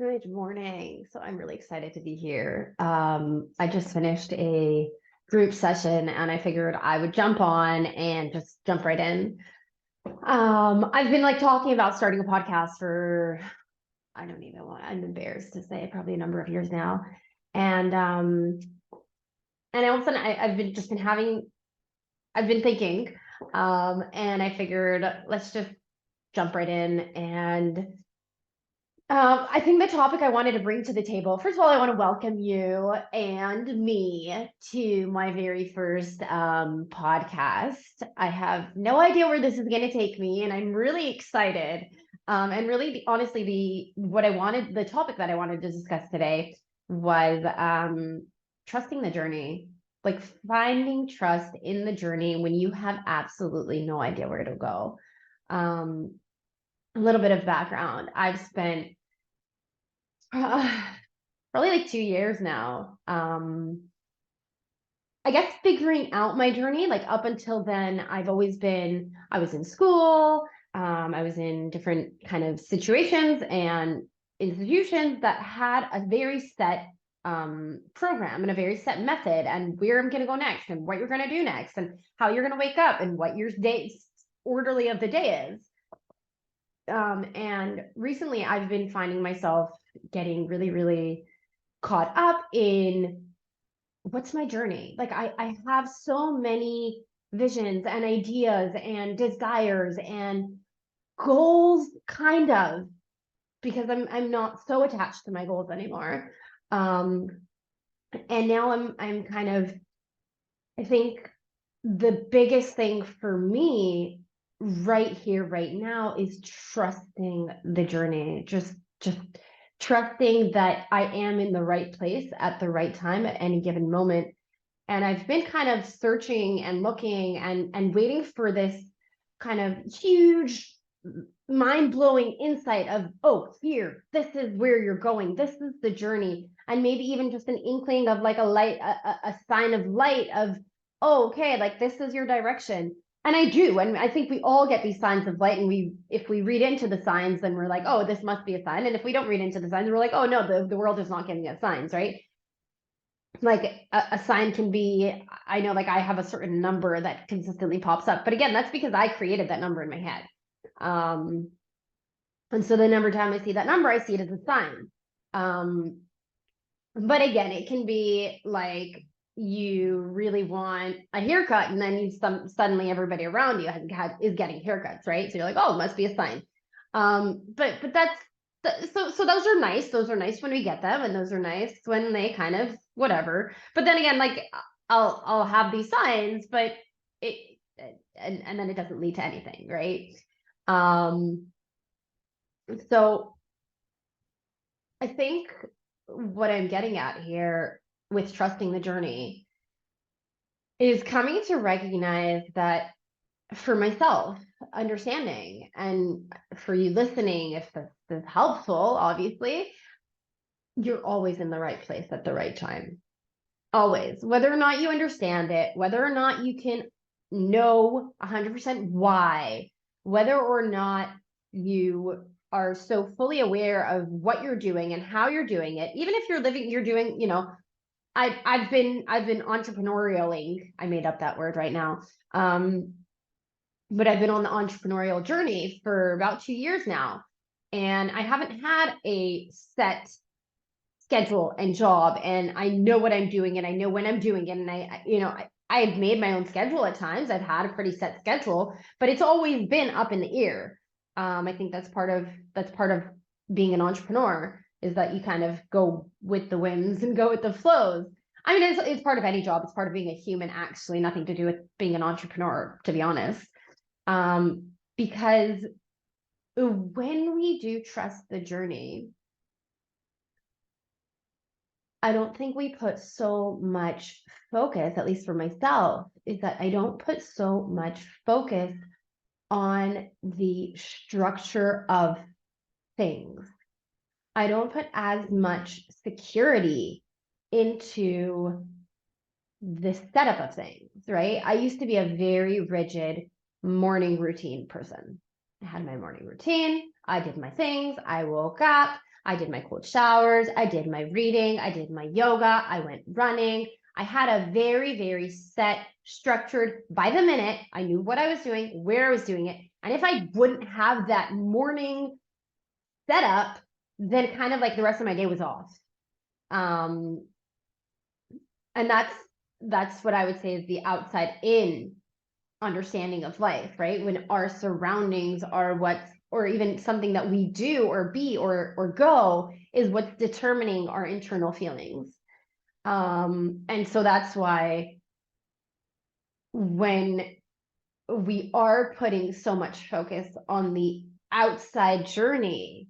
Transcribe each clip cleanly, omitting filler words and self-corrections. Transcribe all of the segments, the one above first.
Good morning. So I'm really excited to be here. I just finished a group session and I figured I would jump on and just jump right in. I've been like talking about starting a podcast for, I don't even want, I'm embarrassed to say, probably a number of years now. And all of a sudden I've been thinking, and I figured let's just jump right in and I think the topic I wanted to bring to the table, first of all, I want to welcome you and me to my very first podcast. I have no idea where this is going to take me, and I'm really excited. And really, honestly, the topic that I wanted to discuss today was trusting the journey, like finding trust in the journey when you have absolutely no idea where to go. A little bit of background. I've spent probably like 2 years now. I guess figuring out my journey, like up until then, I was in school, I was in different kind of situations and institutions that had a very set program and a very set method and where I'm going to go next and what you're going to do next and how you're going to wake up and what your day orderly of the day is. And recently I've been finding myself getting really, really caught up in what's my journey. Like I have so many visions and ideas and desires and goals, kind of, because I'm not so attached to my goals anymore. And now I'm kind of, I think the biggest thing for me right here, right now is trusting the journey. Just trusting that I am in the right place at the right time at any given moment. And I've been kind of searching and looking and waiting for this kind of huge mind-blowing insight of, oh, here, this is where you're going, this is the journey, and maybe even just an inkling of like a light, a sign of light of, oh, okay, like this is your direction. And I do, and I think we all get these signs of light, and if we read into the signs, then we're like, oh, this must be a sign. And if we don't read into the signs, we're like, oh no, the world is not giving us signs, right? Like a sign can be, I know, like I have a certain number that consistently pops up, but again, that's because I created that number in my head. And so the number time I see that number, I see it as a sign. But again, it can be like you really want a haircut, and then suddenly everybody around you is getting haircuts, right? So you're like, oh, it must be a sign. But so those are nice. Those are nice when we get them, and those are nice when they kind of whatever. But then again, like I'll have these signs, but it and then it doesn't lead to anything, right? So I think what I'm getting at here with trusting the journey is coming to recognize that for myself, understanding, and for you listening, if this is helpful, obviously, you're always in the right place at the right time. Always. Whether or not you understand it, whether or not you can know 100% why, whether or not you are so fully aware of what you're doing and how you're doing it, even if you're doing, I've been entrepreneurialing. I made up that word right now. But I've been on the entrepreneurial journey for about 2 years now, and I haven't had a set schedule and job, and I know what I'm doing and I know when I'm doing it. And I've made my own schedule at times. I've had a pretty set schedule, but it's always been up in the air. I think that's part of being an entrepreneur, is that you kind of go with the winds and go with the flows. I mean, it's part of any job. It's part of being a human, actually, nothing to do with being an entrepreneur, to be honest. Because when we do trust the journey, I don't think we put so much focus, at least for myself, is that I don't put so much focus on the structure of things. I don't put as much security into the setup of things, right? I used to be a very rigid morning routine person. I had my morning routine. I did my things. I woke up. I did my cold showers. I did my reading. I did my yoga. I went running. I had a very, very set, structured, by the minute. I knew what I was doing, where I was doing it. And if I wouldn't have that morning setup, then kind of like the rest of my day was off. And that's what I would say is the outside in understanding of life, right? When our surroundings are what's, or even something that we do or be or go is what's determining our internal feelings. And so that's why when we are putting so much focus on the outside journey,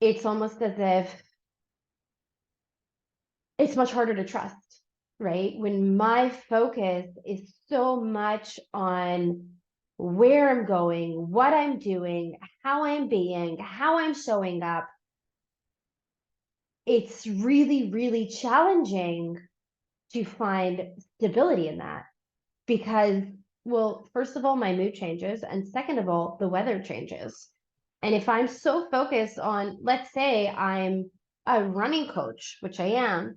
it's almost as if it's much harder to trust, right? When my focus is so much on where I'm going, what I'm doing, how I'm being, how I'm showing up, it's really, really challenging to find stability in that because, well, first of all, my mood changes. And second of all, the weather changes. And if I'm so focused on, let's say I'm a running coach, which I am,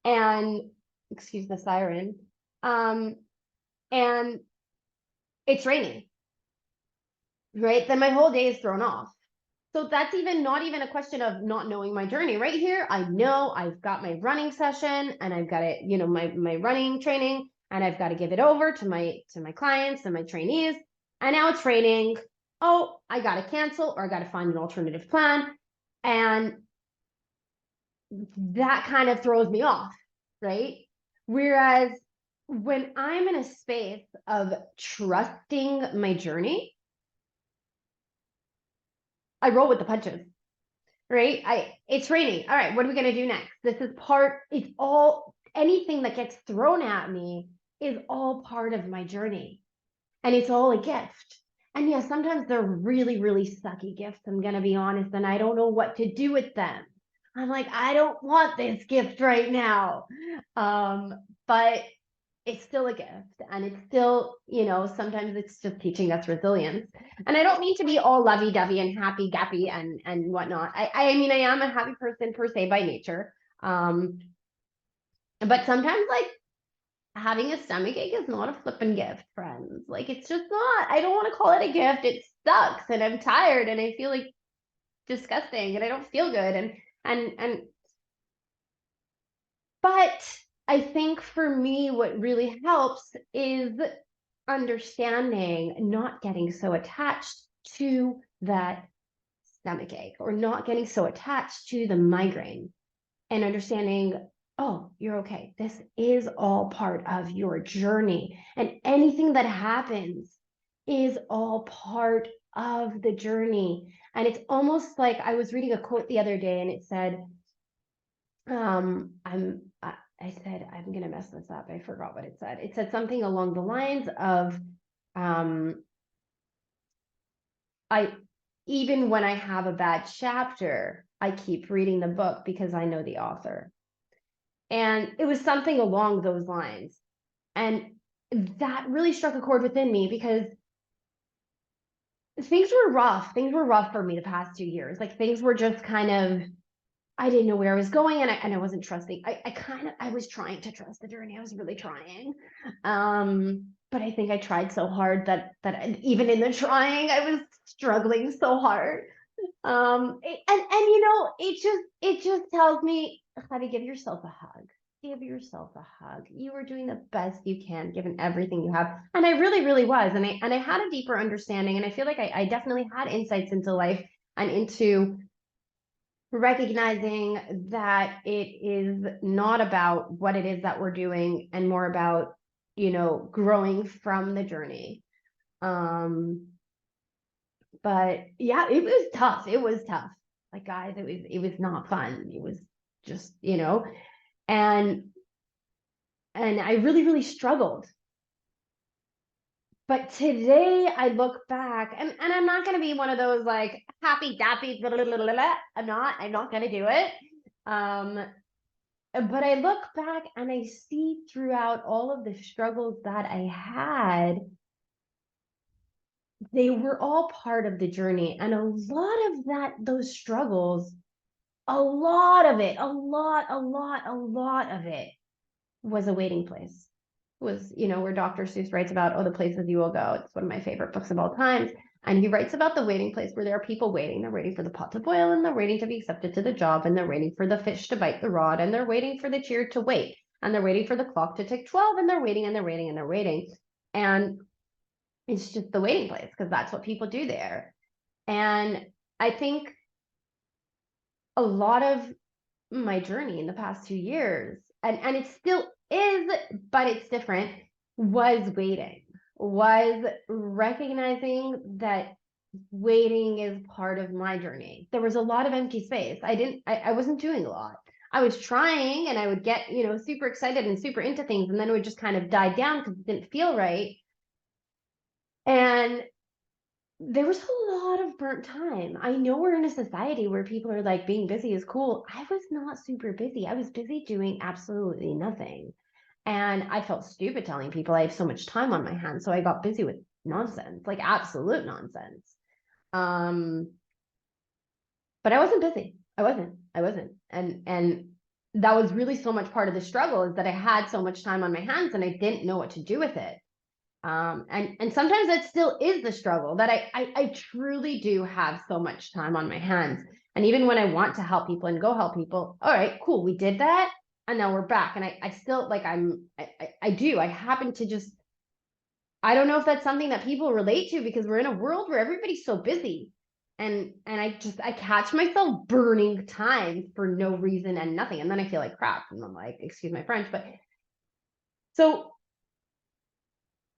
and excuse the siren, and it's raining, right? Then my whole day is thrown off. So that's even not even a question of not knowing my journey. Right here, I know I've got my running session and I've got it, you know, my running training, and I've got to give it over to my clients and my trainees. And now it's raining. Oh, I got to cancel or I got to find an alternative plan. And that kind of throws me off, right? Whereas when I'm in a space of trusting my journey, I roll with the punches, right? It's raining. All right, what are we gonna do next? This is part, it's all, anything that gets thrown at me is all part of my journey. And it's all a gift. And yeah, sometimes they're really, really sucky gifts, I'm gonna be honest, and I don't know what to do with them. I'm like, I don't want this gift right now. But it's still a gift, and it's still, you know, sometimes it's just teaching us resilience. And I don't mean to be all lovey-dovey and happy gappy and whatnot. I mean, I am a happy person per se by nature. But sometimes like having a stomach ache is not a flippin' gift, friends. Like it's just not. I don't want to call it a gift. It sucks, and I'm tired, and I feel like disgusting, and I don't feel good, and but I think for me, what really helps is understanding, not getting so attached to that stomach ache or not getting so attached to the migraine, and understanding, oh, you're okay. This is all part of your journey. And anything that happens is all part of the journey. And it's almost like I was reading a quote the other day and it said, I said, I'm going to mess this up. I forgot what it said. It said something along the lines of, even when I have a bad chapter, I keep reading the book because I know the author. And it was something along those lines. And that really struck a chord within me because things were rough. Things were rough for me the past 2 years. Like things were just kind of, I didn't know where I was going, and I wasn't trusting. I was trying to trust the journey. I was really trying. But I think I tried so hard that even in the trying, I was struggling so hard. And you know, it just tells me how to give yourself a hug. Give yourself a hug. You are doing the best you can given everything you have. And I really, really was. And I had a deeper understanding. And I feel like I definitely had insights into life and into recognizing that it is not about what it is that we're doing and more about, you know, growing from the journey. But yeah, it was tough. It was tough. Like guys, it was not fun. It was just, you know, and I really, really struggled. But today I look back and I'm not going to be one of those like happy dappy, blah, blah, blah, blah, blah. I'm not going to do it. But I look back and I see throughout all of the struggles that I had they were all part of the journey. And a lot of those struggles, a lot of it was a waiting place. Was, where Dr. Seuss writes about, oh, the places you will go. It's one of my favorite books of all time. And he writes about the waiting place where there are people waiting. They're waiting for the pot to boil, and they're waiting to be accepted to the job, and they're waiting for the fish to bite the rod, and they're waiting for the cheer to wait, and they're waiting for the clock to tick 12, and they're waiting and they're waiting and they're waiting. And it's just the waiting place, because that's what people do there. And I think a lot of my journey in the past 2 years, and it still is, but it's different, was waiting, was recognizing that waiting is part of my journey. There was a lot of empty space. I wasn't doing a lot. I was trying, and I would get, super excited and super into things, and then it would just kind of die down because it didn't feel right. And there was a lot of burnt time. I know we're in a society where people are like, being busy is cool. I was not super busy. I was busy doing absolutely nothing. And I felt stupid telling people I have so much time on my hands. So I got busy with nonsense, like absolute nonsense. But I wasn't busy. I wasn't. And that was really so much part of the struggle, is that I had so much time on my hands and I didn't know what to do with it. And sometimes that still is the struggle, that I truly do have so much time on my hands. And even when I want to help people and go help people, all right, cool, we did that. And now we're back. And I still, like, I happen to just, I don't know if that's something that people relate to, because we're in a world where everybody's so busy. And I catch myself burning time for no reason and nothing. And then I feel like crap. And I'm like, excuse my French, but so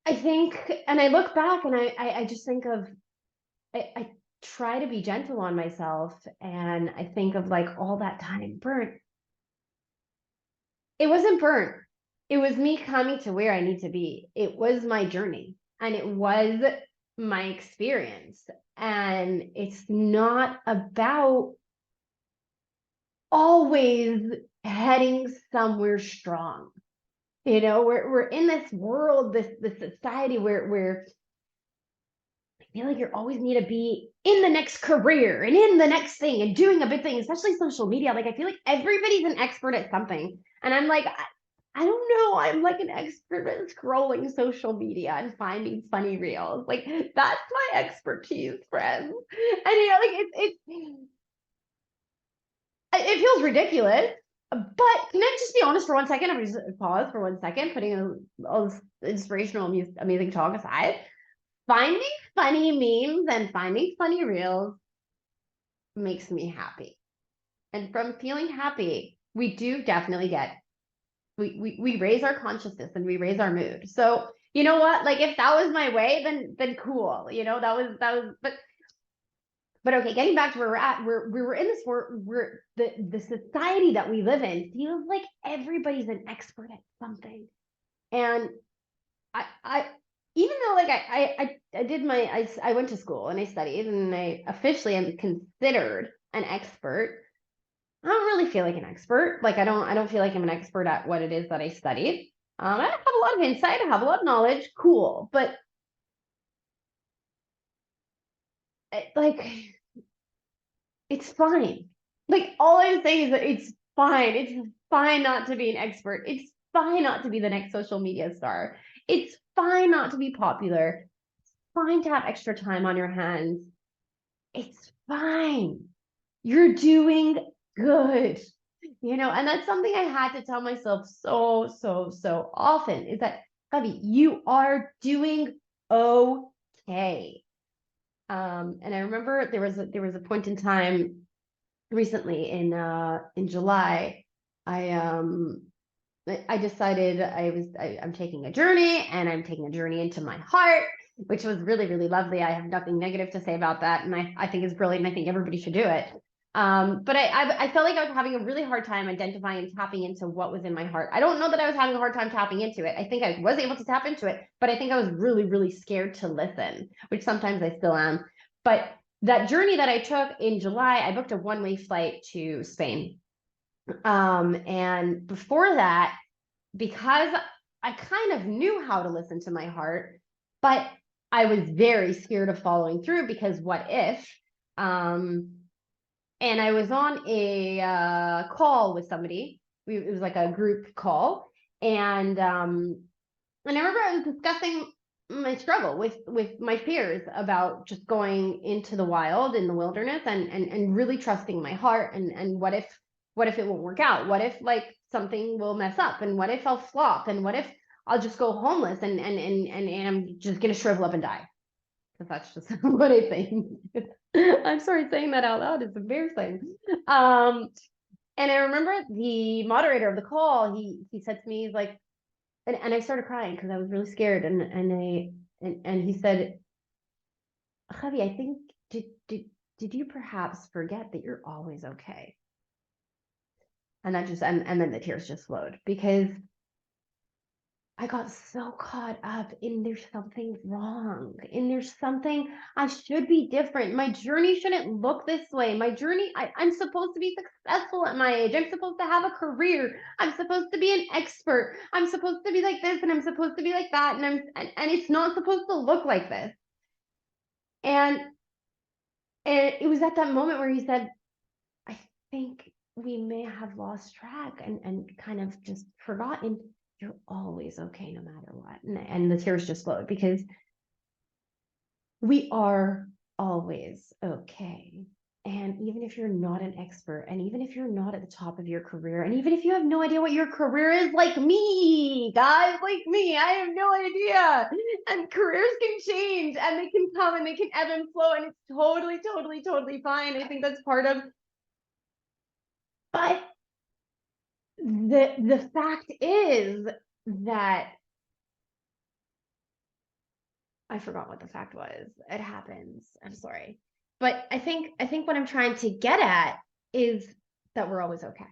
I think, and I look back and I just think of, I try to be gentle on myself, and I think of like all that time burnt. It wasn't burnt. It was me coming to where I need to be. It was my journey, and it was my experience. And it's not about always heading somewhere strong. We're in this world, this society where I feel like you always need to be in the next career and in the next thing and doing a big thing, especially social media. Like, I feel like everybody's an expert at something. And I'm like, I don't know. I'm like an expert at scrolling social media and finding funny reels. Like, that's my expertise, friends. And like it feels ridiculous. But can I just be honest for 1 second? I'm just pause for 1 second, putting all this inspirational, amazing talk aside. Finding funny memes and finding funny reels makes me happy. And from feeling happy, we do definitely we raise our consciousness and we raise our mood. So you know what? Like, if that was my way, then cool. That was, but okay, getting back to where we're at, we're in this, we're the society that we live in feels like everybody's an expert at something. And I even though, like, I did I went to school and I studied and I officially am considered an expert, I don't really feel like an expert. Like, I don't feel like I'm an expert at what it is that I studied. I have a lot of insight, I have a lot of knowledge, cool, but like, it's fine. Like, all I'm saying is that it's fine. It's fine not to be an expert. It's fine not to be the next social media star. It's fine not to be popular. It's fine to have extra time on your hands. It's fine. You're doing good. And that's something I had to tell myself so often, is that, Gabi, you are doing okay. And I remember there was a point in time recently in July, I decided I'm taking a journey, and I'm taking a journey into my heart, which was really, really lovely. I have nothing negative to say about that. And I think it's brilliant. And I think everybody should do it. But I felt like I was having a really hard time identifying and tapping into what was in my heart. I don't know that I was having a hard time tapping into it. I think I was able to tap into it, but I think I was really, really scared to listen, which sometimes I still am. But that journey that I took in July, I booked a one-way flight to Spain. And before that, because I kind of knew how to listen to my heart, but I was very scared of following through because what if? And I was on a call with somebody. It was like a group call, and I remember I was discussing my struggle with my peers about just going into the wild in the wilderness and really trusting my heart and what if it won't work out? What if like something will mess up? And what if I'll flop? And what if I'll just go homeless and I'm just gonna shrivel up and die? Because that's just what I think. I'm sorry saying that out loud. It's embarrassing. Um, and I remember the moderator of the call, he said to me, he's like, and I started crying because I was really scared. And he said, Javi, I think did you perhaps forget that you're always okay? And that just and then the tears just flowed because I got so caught up in there's something wrong, in there's something I should be different. My journey shouldn't look this way. My journey, I'm supposed to be successful at my age. I'm supposed to have a career. I'm supposed to be an expert. I'm supposed to be like this and I'm supposed to be like that. And it's not supposed to look like this. And and it was at that moment where he said, I think we may have lost track and kind of just forgotten you're always okay no matter what. And the tears just flowed because we are always okay. And even if you're not an expert, and even if you're not at the top of your career, and even if you have no idea what your career is, like me, guys, like me, I have no idea. And careers can change and they can come and they can ebb and flow, and it's totally, totally, totally fine. I think that's part of, but the fact is that I forgot what the fact was. It happens. I'm sorry. But I think what I'm trying to get at is that we're always okay.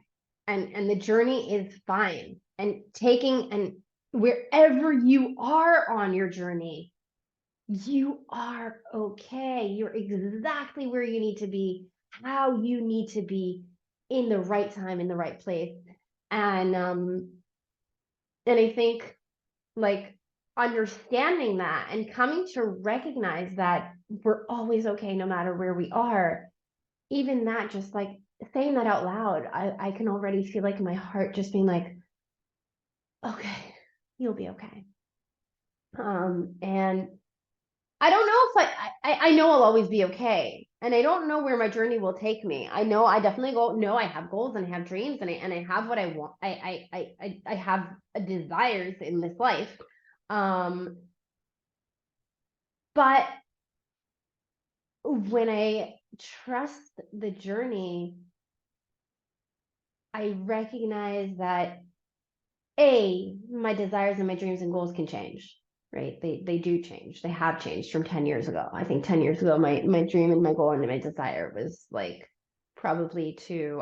And the journey is fine. And taking and wherever you are on your journey, you are okay. You're exactly where you need to be, how you need to be in the right time, in the right place. And I think like understanding that and coming to recognize that we're always okay no matter where we are, even that, just like saying that out loud, I can already feel like my heart just being like, okay, you'll be okay. And I don't know if I know I'll always be okay, and I don't know where my journey will take me. I know I definitely know I have goals and I have dreams and I have what I want. I have desires in this life. um but when I trust the journey, I recognize that my desires and my dreams and goals can change, right? They do change. They have changed from 10 years ago. I think 10 years ago, my dream and my goal and my desire was like probably to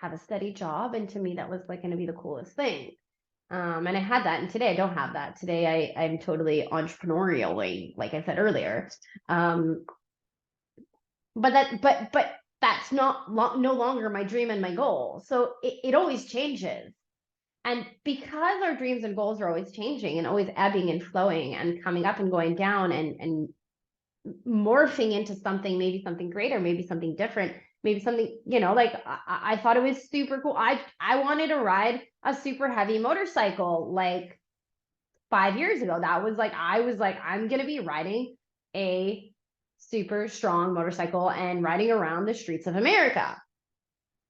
have a steady job. And to me, that was like going to be the coolest thing. And I had that, and today I don't have that. Today I'm totally entrepreneurial, like I said earlier. Um, but that's no longer my dream and my goal. So it always changes. And because our dreams and goals are always changing and always ebbing and flowing and coming up and going down and morphing into something, maybe something greater, maybe something different, maybe something, like I thought it was super cool. I wanted to ride a super heavy motorcycle like 5 years ago. That was like, I was like, I'm going to be riding a super strong motorcycle and riding around the streets of America.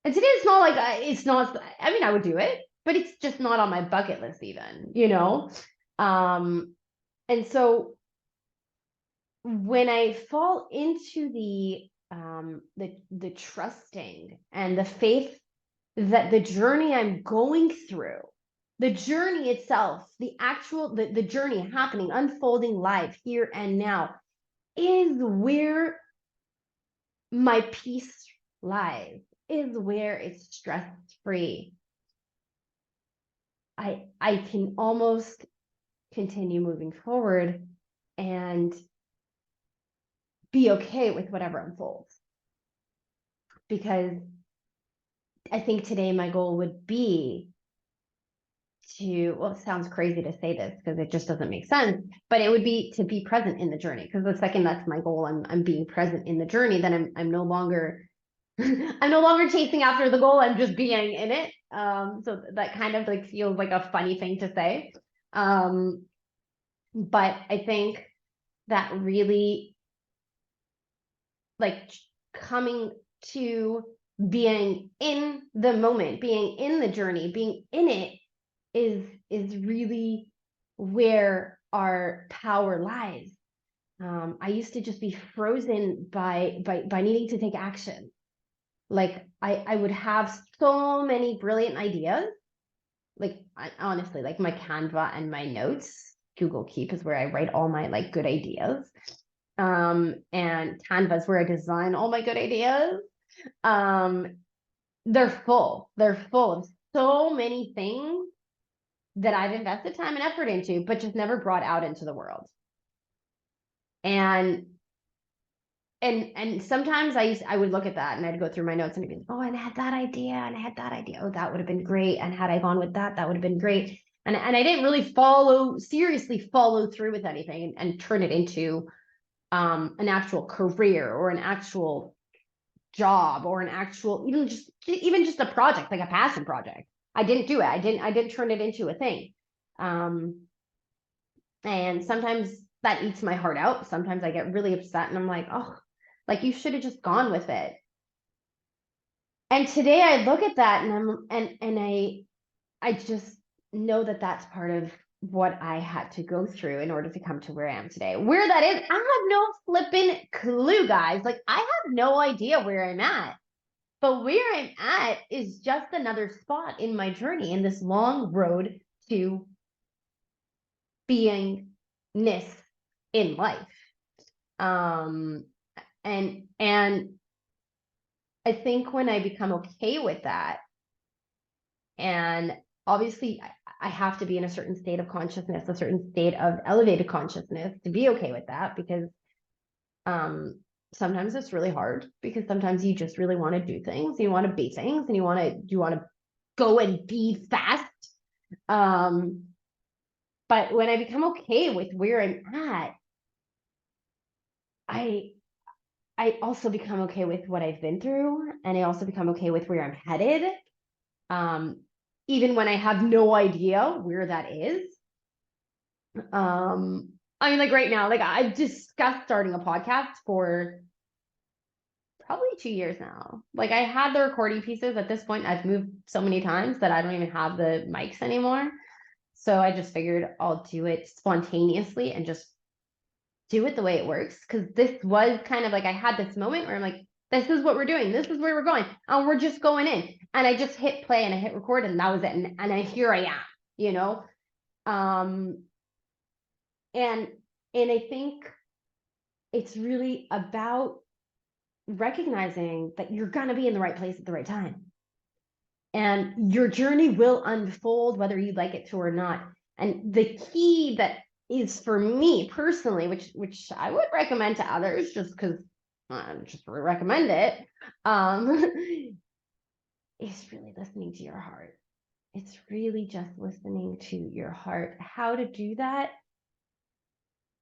And today it's not like, it's not, I mean, I would do it, but it's just not on my bucket list even. And so when I fall into the trusting and the faith that the journey I'm going through, the journey itself, the journey happening, unfolding live here and now, is where my peace lies, is where it's stress free. I can almost continue moving forward and be okay with whatever unfolds. Because I think today my goal would be well, it sounds crazy to say this because it just doesn't make sense, but it would be to be present in the journey. Because the second that's my goal, I'm being present in the journey, then I'm no longer I'm no longer chasing after the goal. I'm just being in it. So that kind of like feels like a funny thing to say. But I think that really like coming to being in the moment, being in the journey, being in it is really where our power lies. I used to just be frozen by needing to take action. Like I would have so many brilliant ideas. Like honestly, like my Canva and my notes, Google Keep is where I write all my like good ideas. And Canva is where I design all my good ideas. Um, they're full. They're full of so many things that I've invested time and effort into, but just never brought out into the world. And sometimes I would look at that and I'd go through my notes and I'd be like, oh, and I had that idea and I had that idea. Oh, that would have been great. And had I gone with that, that would have been great. And I didn't really seriously follow through with anything and turn it into an actual career or an actual job or an actual even just a project, like a passion project. I didn't do it. I didn't turn it into a thing. And sometimes that eats my heart out. Sometimes I get really upset and I'm like, oh, like you should have just gone with it. And today I look at that and I just know that that's part of what I had to go through in order to come to where I am today. Where that is, I have no flipping clue, guys. Like I have no idea where I'm at. But where I'm at is just another spot in my journey in this long road to beingness in life. And I think when I become okay with that, and obviously I have to be in a certain state of consciousness, a certain state of elevated consciousness to be okay with that, because sometimes it's really hard because sometimes you just really want to do things, you want to be things, and you want to go and be fast. But when I become okay with where I'm at, I also become okay with what I've been through, and I also become okay with where I'm headed. Even when I have no idea where that is. I mean, like right now, like I've discussed starting a podcast for probably 2 years now. Like I had the recording pieces. At this point, I've moved so many times that I don't even have the mics anymore. So I just figured I'll do it spontaneously and just do it the way it works. Because this was kind of like I had this moment where I'm like, this is what we're doing. This is where we're going. And we're just going in. And I just hit play and I hit record and that was it. And here I am, you know? And I think it's really about recognizing that you're going to be in the right place at the right time. And your journey will unfold whether you like it to or not. And the key that is for me personally, which I would recommend to others just because I just recommend it, is really listening to your heart. It's really just listening to your heart. How to do that?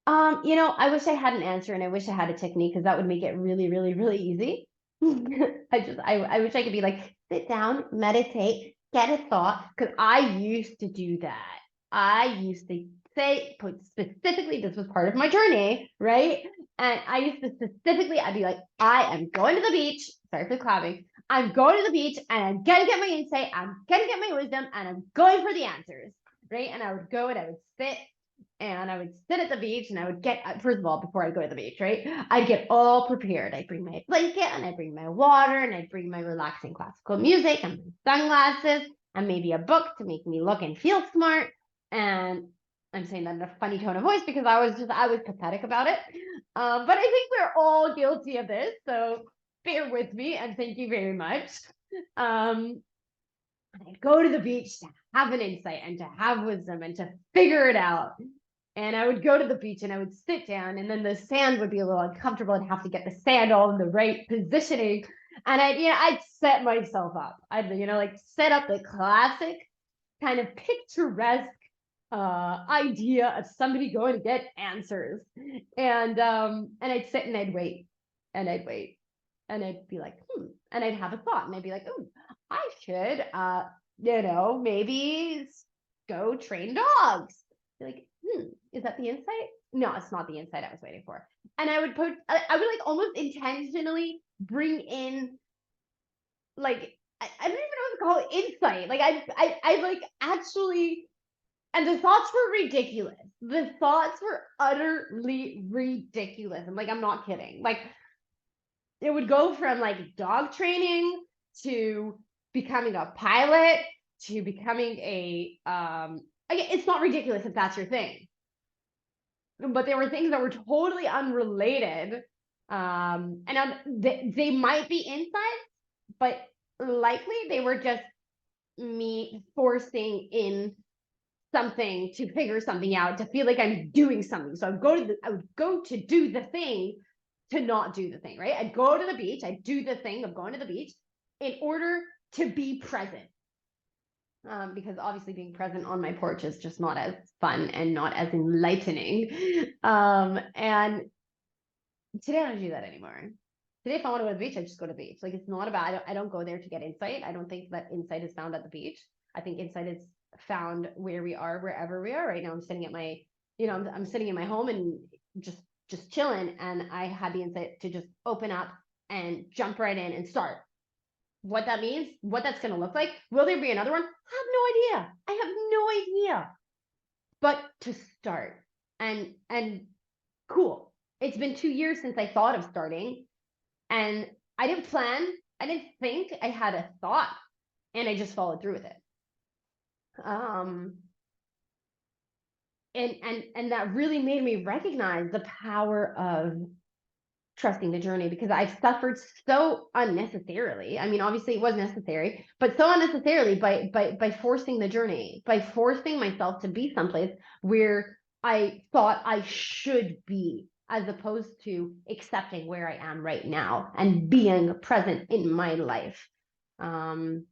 I wish I had an answer and I wish I had a technique because that would make it really, really, really easy. I wish I could be like, sit down, meditate, get a thought, because I used to do that. I used to specifically, this was part of my journey, right? And I used to specifically, I'd be like, I am going to the beach. Sorry for clapping. I'm going to the beach and I'm going to get my insight. I'm going to get my wisdom and I'm going for the answers, right? And I would go and I would sit and I would sit at the beach and I would get, first of all, before I go to the beach, right? I'd get all prepared. I'd bring my blanket and I'd bring my water and I'd bring my relaxing classical music and my sunglasses and maybe a book to make me look and feel smart. And I'm saying that in a funny tone of voice because I was pathetic about it. But I think we're all guilty of this. So bear with me and thank you very much. And I'd go to the beach to have an insight and to have wisdom and to figure it out. And I would go to the beach and I would sit down and then the sand would be a little uncomfortable and have to get the sand all in the right positioning. And I'd set myself up. I'd, like set up the classic kind of picturesque idea of somebody going to get answers. And I'd sit and I'd wait and I'd wait and I'd be like, and I'd have a thought and I'd be like, oh, I should, maybe go train dogs. Be like, is that the insight? No, it's not the insight I was waiting for. And I would I would like almost intentionally bring in like, I don't even know what to call it, insight. Like I like actually, and the thoughts were ridiculous. The thoughts were utterly ridiculous. I'm like, I'm not kidding. Like, it would go from like dog training to becoming a pilot to becoming a it's not ridiculous if that's your thing. But there were things that were totally unrelated. And they might be insights, but likely they were just me forcing in something to figure something out, to feel like I'm doing something. So I would go to do the thing to not do the thing, right? I'd go to the beach, I'd do the thing of going to the beach in order to be present. Because obviously being present on my porch is just not as fun and not as enlightening. And today I don't do that anymore. Today, if I want to go to the beach, I just go to the beach. Like, it's not about, I don't go there to get insight. I don't think that insight is found at the beach. I think insight is found where we are, wherever we are right now. I'm sitting at my, I'm sitting in my home and just chilling. And I had the insight to just open up and jump right in and start. What that means, what that's going to look like. Will there be another one? I have no idea. I have no idea. But to start, and cool. It's been 2 years since I thought of starting, and I didn't plan. I didn't think. I had a thought, and I just followed through with it. And that really made me recognize the power of trusting the journey, because I've suffered so unnecessarily. I mean, obviously it was necessary, but so unnecessarily by forcing the journey, by forcing myself to be someplace where I thought I should be, as opposed to accepting where I am right now and being present in my life. And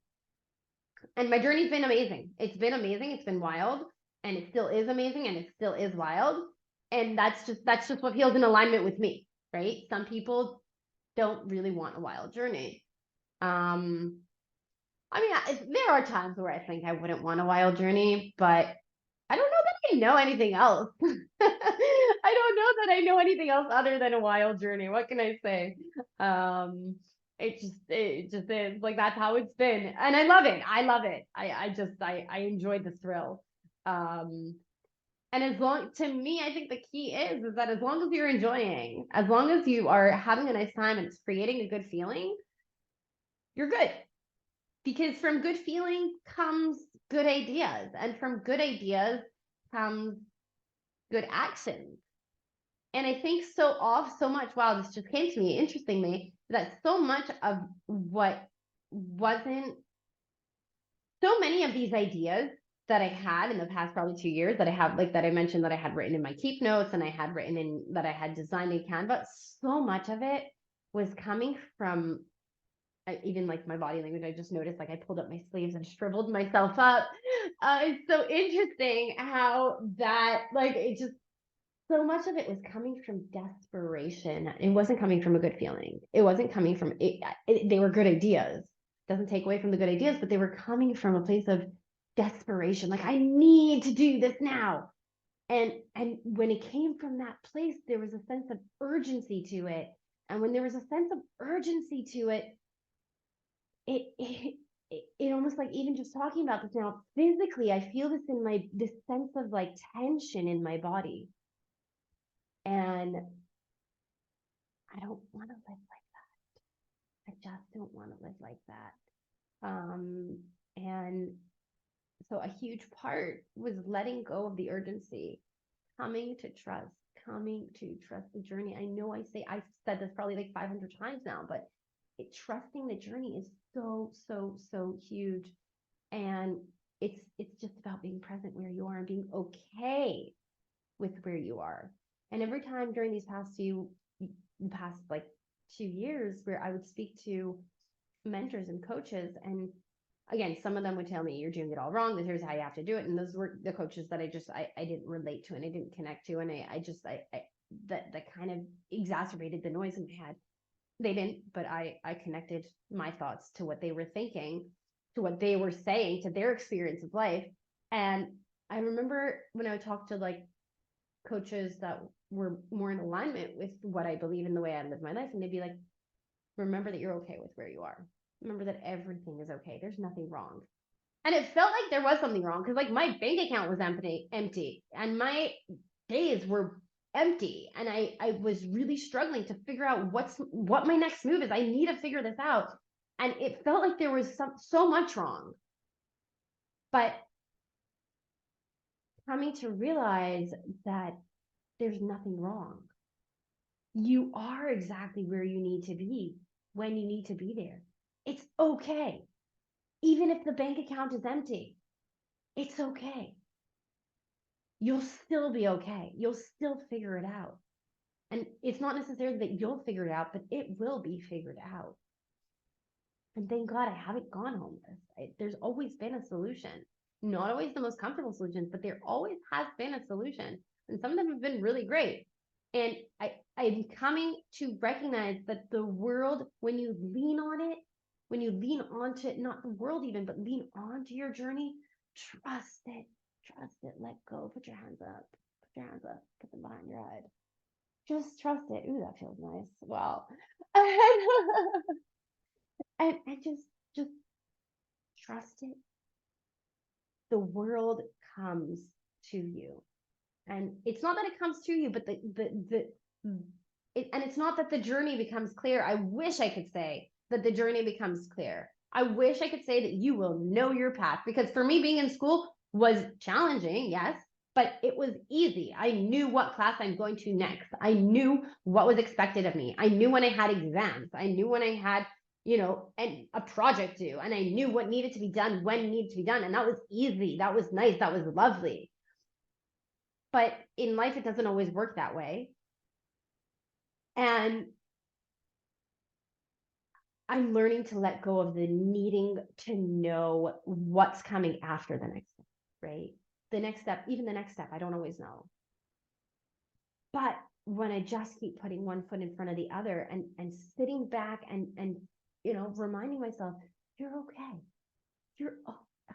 my journey's been amazing. It's been amazing. It's been wild, and it still is amazing, and it still is wild. And that's just what feels in alignment with me, right? Some people don't really want a wild journey. I mean, there are times where I think I wouldn't want a wild journey, but I don't know that I know anything else. I don't know that I know anything else other than a wild journey. What can I say? It just is like, that's how it's been, and I love it. I love it. I enjoy the thrill. And to me, I think the key is that as long as you're enjoying, as long as you are having a nice time and it's creating a good feeling, you're good. Because from good feeling comes good ideas, and from good ideas comes good actions. And I think so much, wow, this just came to me, interestingly, that so much of what wasn't, so many of these ideas that I had in the past probably 2 years, that I have, like, that I mentioned, that I had written in my keep notes, and I had written in, that I had designed in Canva, so much of it was coming from even like my body language. I just noticed, like, I pulled up my sleeves and shriveled myself up. It's so interesting how that, like, it just, so much of it was coming from desperation. It wasn't coming from a good feeling. It wasn't coming from they were good ideas. Doesn't take away from the good ideas, but they were coming from a place of desperation. Like, I need to do this now. And when it came from that place, there was a sense of urgency to it. And when there was a sense of urgency to it, it almost, like, even just talking about this now, physically, I feel this sense of like tension in my body. And I don't want to live like that. I just don't want to live like that. And so a huge part was letting go of the urgency, coming to trust the journey. I know I've said this probably like 500 times now, but trusting the journey is so huge. And it's just about being present where you are and being okay with where you are. And every time during these past like 2 years, where I would speak to mentors and coaches, and again, some of them would tell me you're doing it all wrong. Here's how you have to do it. And those were the coaches that I didn't relate to and I didn't connect to. And that kind of exacerbated the noise in my head. They didn't, but I connected my thoughts to what they were thinking, to what they were saying, to their experience of life. And I remember when I would talk to like coaches that were more in alignment with what I believe in, the way I live my life, and they'd be like, remember that you're okay with where you are. Remember that everything is okay. There's nothing wrong. And it felt like there was something wrong because like my bank account was empty and my days were empty. And I was really struggling to figure out what my next move is. I need to figure this out. And it felt like there was so much wrong. But coming to realize that there's nothing wrong. You are exactly where you need to be when you need to be there. It's okay. Even if the bank account is empty, it's okay. You'll still be okay. You'll still figure it out. And it's not necessarily that you'll figure it out, but it will be figured out. And thank God I haven't gone homeless. There's always been a solution. Not always the most comfortable solutions, but there always has been a solution. And some of them have been really great. And I'm coming to recognize that the world, when you lean on it, when you lean onto it, not the world even, but lean onto your journey, trust it, let go, put your hands up, put them behind your head. Just trust it. Ooh, that feels nice. Wow. and just trust it. The world comes to you. And it's not that it comes to you, but and it's not that the journey becomes clear. I wish I could say that the journey becomes clear. I wish I could say that you will know your path, because for me, being in school was challenging, yes, but it was easy. I knew what class I'm going to next. I knew what was expected of me. I knew when I had exams. I knew when I had, and a project due, and I knew what needed to be done, when it needed to be done. And that was easy. That was nice. That was lovely. But in life, it doesn't always work that way. And I'm learning to let go of the needing to know what's coming after the next step, right? The next step, even the next step, I don't always know. But when I just keep putting one foot in front of the other and sitting back and reminding myself, you're okay.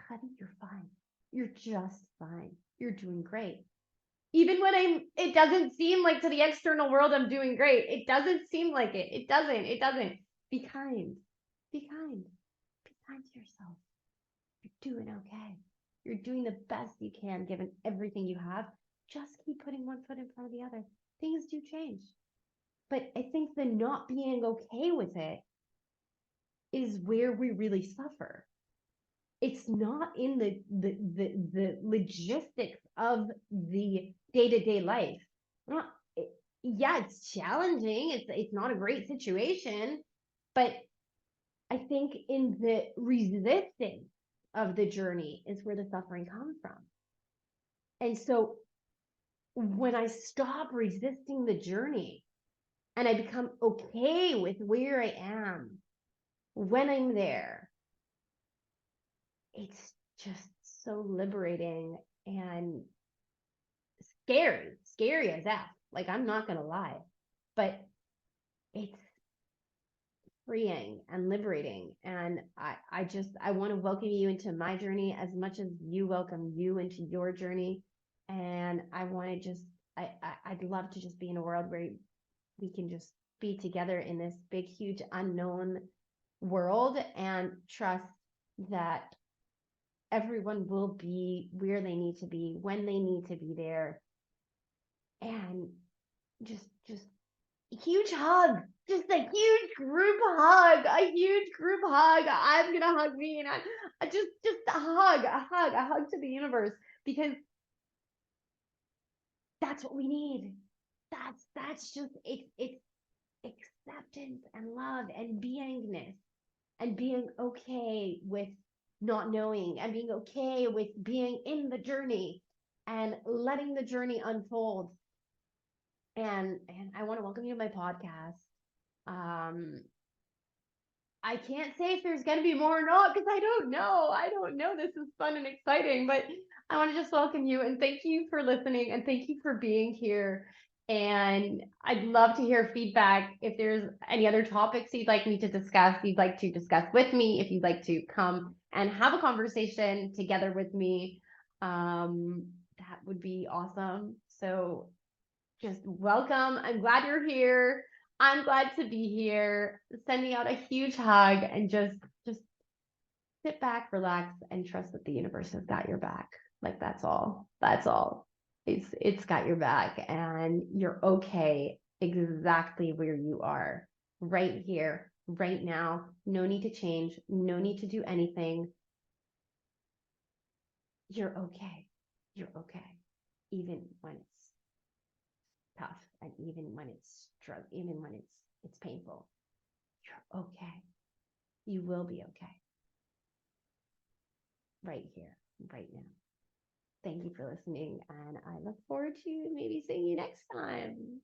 Honey, you're fine. You're just fine. You're doing great. Even when it doesn't seem like to the external world I'm doing great. It doesn't seem like it. It doesn't. Be kind. Be kind. Be kind to yourself. You're doing okay. You're doing the best you can given everything you have. Just keep putting one foot in front of the other. Things do change. But I think the not being okay with it is where we really suffer. It's not in the logistics of the day-to-day life. Yeah, it's challenging. It's not a great situation, but I think in the resistance of the journey is where the suffering comes from. And so when I stop resisting the journey and I become okay with where I am when I'm there, it's just so liberating and scary as F. Like, I'm not going to lie, but it's freeing and liberating. And I want to welcome you into my journey as much as you welcome you into your journey. And I want to just, I'd love to just be in a world where we can just be together in this big, huge, unknown world and trust that everyone will be where they need to be, when they need to be there. And just huge hug, just a huge group hug, I'm gonna hug me, and I just a hug to the universe, because that's what we need. That's just it's acceptance and love and beingness and being okay with not knowing and being okay with being in the journey and letting the journey unfold. And I want to welcome you to my podcast. I can't say if there's going to be more or not because I don't know. I don't know. This is fun and exciting, but I want to just welcome you and thank you for listening and thank you for being here. And I'd love to hear feedback if there's any other topics you'd like me to discuss, you'd like to discuss with me, if you'd like to come and have a conversation together with me. That would be awesome. So just welcome. I'm glad you're here. I'm glad to be here. Sending out a huge hug and just sit back, relax, and trust that the universe has got your back. Like that's all. That's all. It's got your back and you're okay exactly where you are. Right here, right now. No need to change. No need to do anything. You're okay. You're okay. Even when it's tough and even when it's even when it's painful, you're okay. You will be okay right here, right now. Thank you for listening, and I look forward to maybe seeing you next time.